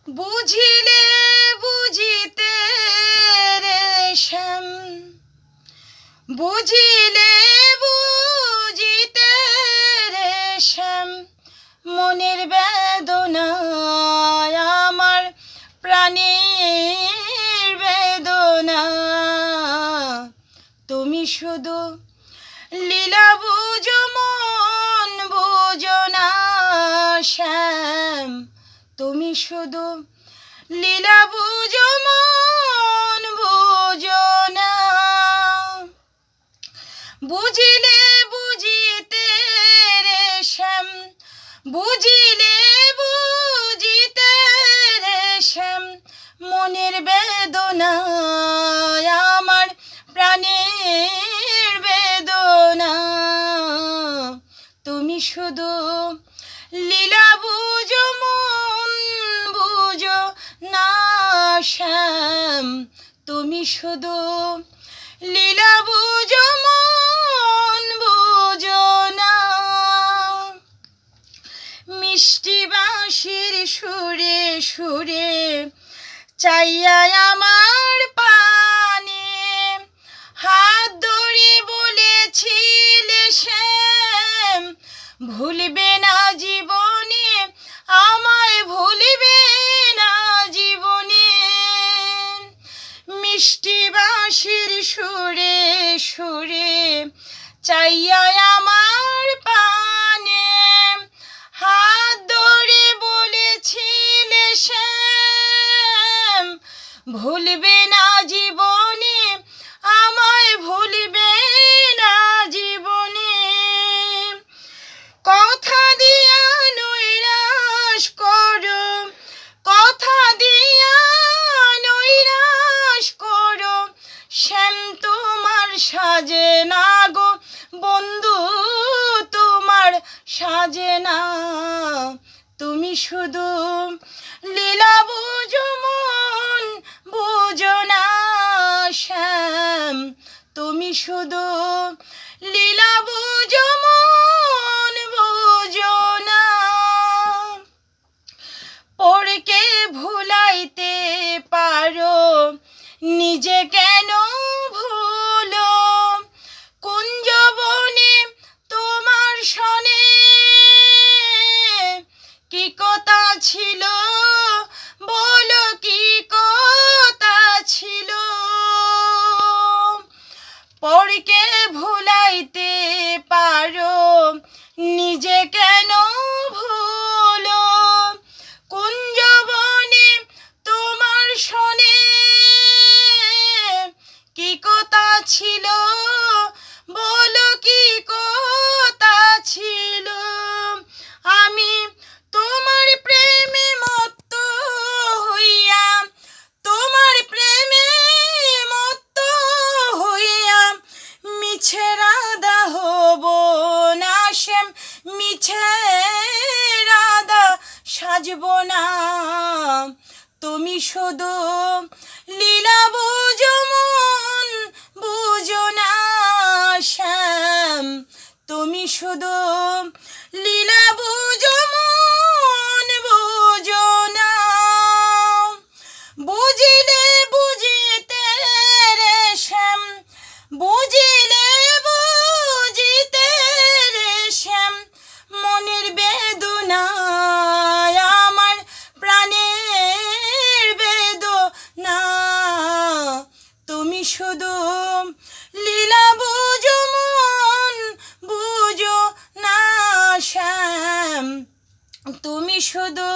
বুঝিলে বুঝিতে রে শ্যাম, বুঝিলে বুঝিতে রে শ্যাম, মনের বেদনা আমার প্রাণের বেদনা। তুমি শুধু লীলা বুঝো মন বুঝো না শ্যাম, তুমি শুধু লীলা বুঝো মন বুঝো না। বুঝিলে বুঝিতে রে শ্যাম, বুঝিলে বুঝিতে রে শ্যাম, মনের বেদনা আমার প্রাণের বেদনা। তুমি শুধু লীলা বুঝো মন বুঝো না শ্যাম, তুমি শুধু লীলা বুঝো মন বুঝো না। মিষ্টি বাঁশির সুরে সুরে চাইয়া আমার পানে হাত ধরে বলেছিলে শ্যাম, ভুলবে না জীবনে আমায়, ভুলবে না জীবনে। মিষ্টি বাঁশির সুরে সুরে চাইয়া আমার পানে হাত ধরে বলেছিলে শ্যাম, ভুলবে না জীবনে আমায়, ভুলবে না জীবনে। কথা দিয়া নৈরাশ করো, কথা দিয়া নৈরাশ করো শ্যাম, তোমার সাজে না গো বন্ধু, তোমার সাজে না। তুমি শুধু লীলা বুঝো মন বুঝো না শ্যাম, তুমি শুধু লীলা বুঝো মন বুঝো না। পরকে ভুলাইতে পারো নিজে কেন ভুলো, কুঞ্জবনে তোমার সনে কি কথা ছিল বলো, কি কথা ছিল। পরকে ভুলাইতে পারো নিজে কেন ভুলো, কুঞ্জবনে তোমার সনে কি কথা ছিল বলো, কি কথা ছিল। আমি তোমার প্রেমে মত্ত হইয়া, তোমার প্রেমে মত্ত হইয়া মিছে রাধা হব না শ্যাম, মিছে রাধা সাজব না। তুমি শুধু লীলা বুঝো মন বুঝো না শ্যাম, তুমি শুধু লীলা বুঝো মন বুঝো না। বুঝিলে বুঝিতে রে শ্যাম, বুঝিলে বুঝিতে রে শ্যাম, মনের বেদনা আমার প্রাণের বেদনা। তুমি শুধু লীলা বুঝো মন বুঝো না শ্যাম, তুমি শুধু